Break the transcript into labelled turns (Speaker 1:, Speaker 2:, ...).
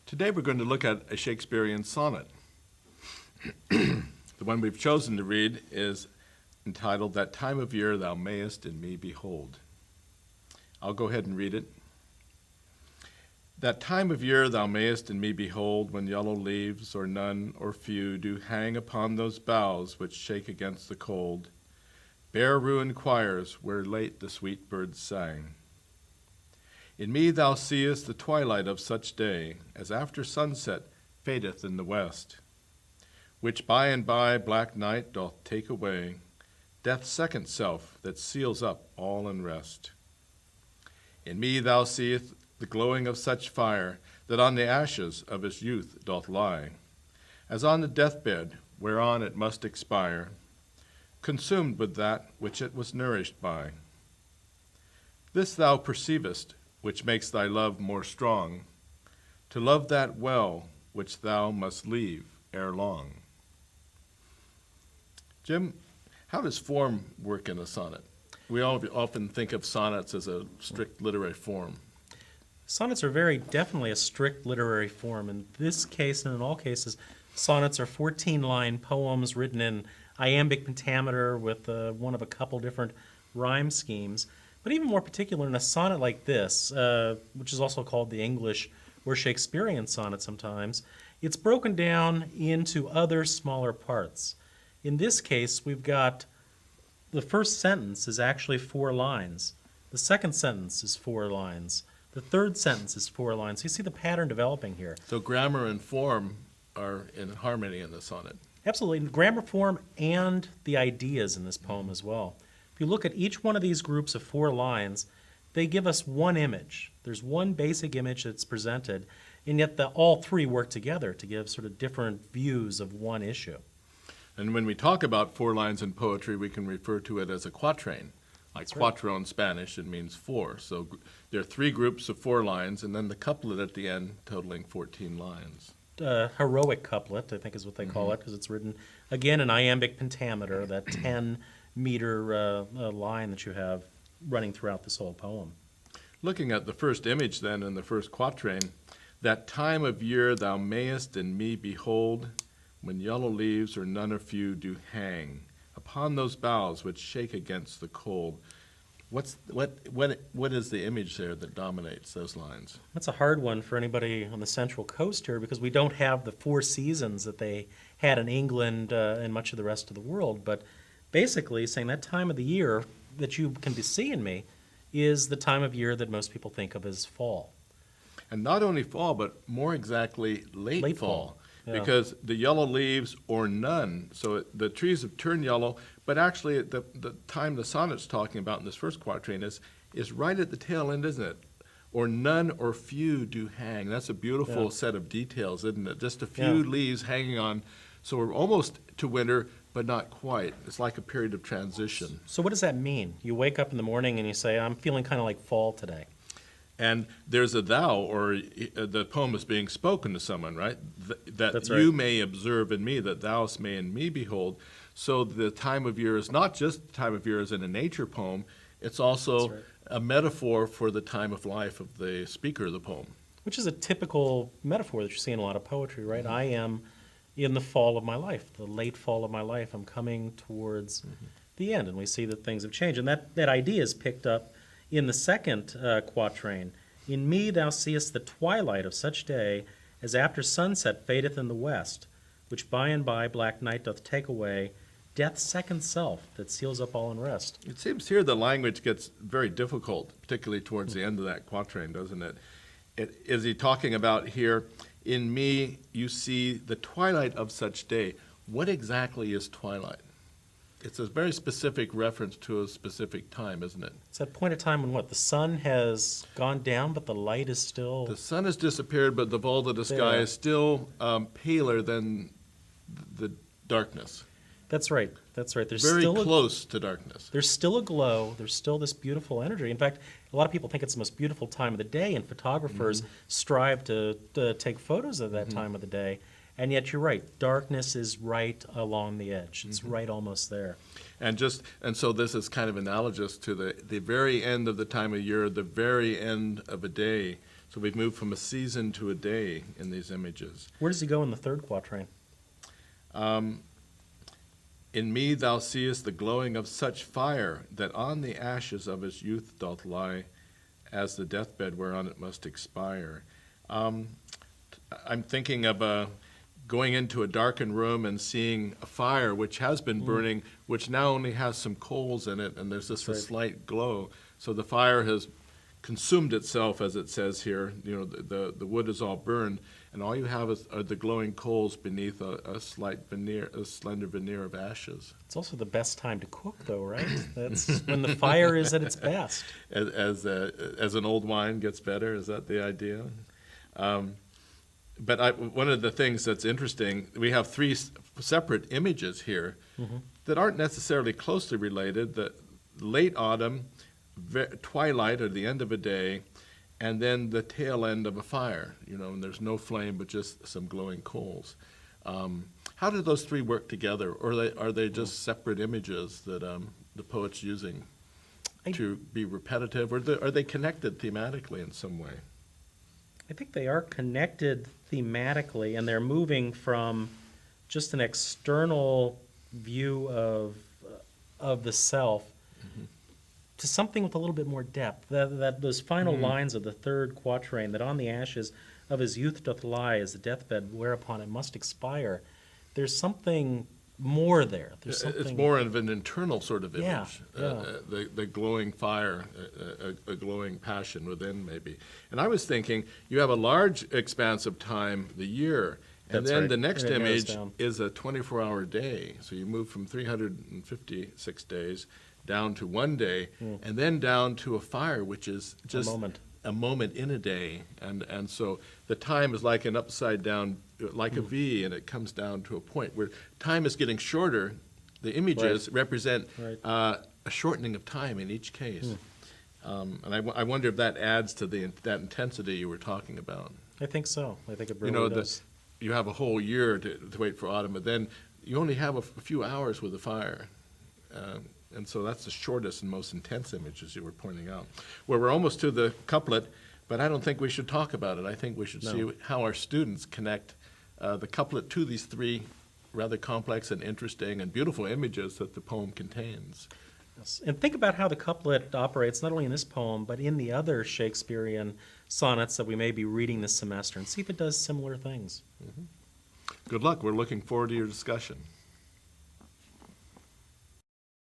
Speaker 1: Today we're going to look at a Shakespearean sonnet. The one we've chosen to read is entitled, "That Time of Year Thou Mayest in Me Behold." I'll go ahead and read it. That time of year thou mayest in me behold, when yellow leaves, or none, or few, do hang upon those boughs which shake against the cold. Bare ruined choirs where late the sweet birds sang. In me thou seest the twilight of such day, as after sunset fadeth in the west, which by and by black night doth take away, death's second self that seals up all unrest. In me thou seest the glowing of such fire, that on the ashes of his youth doth lie, as on the deathbed whereon it must expire, consumed with that which it was nourished by. This thou perceivest, which makes thy love more strong, to love that well which thou must leave ere long. Jim, how does form work in a sonnet? We all often think of sonnets as a strict literary form.
Speaker 2: Sonnets are very definitely a strict literary form. In this case, and in all cases, sonnets are 14-line poems written in iambic pentameter with one of a couple different rhyme schemes. But even more particular, in a sonnet like this, which is also called the English or Shakespearean sonnet sometimes, it's broken down into other smaller parts. In this case, we've got the first sentence is actually 4 lines. The second sentence is 4 lines. The third sentence is 4 lines. So you see the pattern developing here.
Speaker 1: So grammar and form are in harmony in the sonnet.
Speaker 2: Absolutely. Grammar, form, and the ideas in this poem as well. If you look at each one of these groups of 4 lines, they give us one image. There's one basic image that's presented, and yet all 3 work together to give sort of different views of one issue.
Speaker 1: And when we talk about 4 lines in poetry, we can refer to it as a quatrain. Like
Speaker 2: That's right.
Speaker 1: quattro in Spanish, it means 4. So there are 3 groups of 4 lines, and then the couplet at the end totaling 14 lines.
Speaker 2: Heroic couplet, I think is what they call it, because it's written, again, in iambic pentameter, that 10-meter line that you have running throughout this whole poem.
Speaker 1: Looking at the first image then in the first quatrain, that time of year thou mayest in me behold, when yellow leaves or none or few do hang upon those boughs which shake against the cold. What is the image there that dominates those lines?
Speaker 2: That's a hard one for anybody on the Central Coast here, because we don't have the 4 seasons that they had in England and much of the rest of the world. But basically saying that time of the year that you can be seeing me is the time of year that most people think of as fall.
Speaker 1: And not only fall, but more exactly late fall.
Speaker 2: Yeah.
Speaker 1: Because the yellow leaves or none, so the trees have turned yellow, but actually the time the sonnet's talking about in this first quatrain is right at the tail end, isn't it? Or none or few do hang. That's a beautiful set of details, isn't it? Just a few leaves hanging on. So we're almost to winter, but not quite. It's like a period of transition.
Speaker 2: So what does that mean? You wake up in the morning and you say, I'm feeling kind of like fall today.
Speaker 1: And there's a thou, or the poem is being spoken to someone, right? That's
Speaker 2: right.
Speaker 1: You may observe in me, that thou may in me behold. So the time of year is not just the time of year as in a nature poem, it's also a metaphor for the time of life of the speaker of the poem.
Speaker 2: Which is a typical metaphor that you see in a lot of poetry, right? I am in the fall of my life, the late fall of my life. I'm coming towards the end, and we see that things have changed. And that idea is picked up in the second quatrain. In me thou seest the twilight of such day, as after sunset fadeth in the west, which by and by black night doth take away, death's second self that seals up all unrest.
Speaker 1: It seems here the language gets very difficult, particularly towards the end of that quatrain, doesn't it? Is he talking about here, in me you see the twilight of such day? What exactly is twilight? It's a very specific reference to a specific time, isn't it?
Speaker 2: It's that point of time when the sun has gone down, but the light is still...
Speaker 1: The sun has disappeared, but the vault of the sky is still paler than the darkness.
Speaker 2: That's right. There's
Speaker 1: very
Speaker 2: still
Speaker 1: close to darkness.
Speaker 2: There's still a glow. There's still this beautiful energy. In fact, a lot of people think it's the most beautiful time of the day, and photographers strive to take photos of that time of the day. And yet you're right, darkness is right along the edge. It's right almost there.
Speaker 1: And so this is kind of analogous to the very end of the time of year, the very end of a day. So we've moved from a season to a day in these images.
Speaker 2: Where does he go in the third quatrain?
Speaker 1: In me thou seest the glowing of such fire, that on the ashes of his youth doth lie, as the deathbed whereon it must expire. I'm thinking of going into a darkened room and seeing a fire which has been burning, which now only has some coals in it, and there's just a slight glow. So the fire has consumed itself, as it says here. You know, the wood is all burned, and all you have are the glowing coals beneath a slight veneer, a slender veneer of ashes.
Speaker 2: It's also the best time to cook, though, right? That's when the fire is at its best.
Speaker 1: As an old wine gets better, is that the idea? But one of the things that's interesting, we have three separate images here that aren't necessarily closely related. The late autumn, twilight or the end of a day, and then the tail end of a fire, and there's no flame but just some glowing coals. How do those three work together, or are they just separate images that the poet's using to be repetitive, or are they connected thematically in some way?
Speaker 2: I think they are connected thematically, and they're moving from just an external view of the self to something with a little bit more depth. That those final lines of the third quatrain, that on the ashes of his youth doth lie as the deathbed whereupon it must expire. There's something more there. There's something.
Speaker 1: It's more of an internal sort of image.
Speaker 2: Yeah.
Speaker 1: The glowing fire, a glowing passion within, maybe. And I was thinking, you have a large expanse of time, the year, and
Speaker 2: That's
Speaker 1: then
Speaker 2: right.
Speaker 1: the next
Speaker 2: And it narrows
Speaker 1: image
Speaker 2: down.
Speaker 1: is a 24-hour day. So you move from 356 days down to one day, and then down to a fire, which is just a moment in a day. And so the time is like an upside down, like a V, and it comes down to a point where time is getting shorter. The images represent a shortening of time in each case. And I wonder if that adds to that intensity you were talking about.
Speaker 2: I think so. I think it really does.
Speaker 1: You have a whole year to wait for autumn, but then you only have a few hours with a fire. And so that's the shortest and most intense image, as you were pointing out. Well, we're almost to the couplet, but I don't think we should talk about it. I think we should see how our students connect the couplet to these three rather complex and interesting and beautiful images that the poem contains.
Speaker 2: Yes. And think about how the couplet operates, not only in this poem, but in the other Shakespearean sonnets that we may be reading this semester, and see if it does similar things.
Speaker 1: Good luck. We're looking forward to your discussion.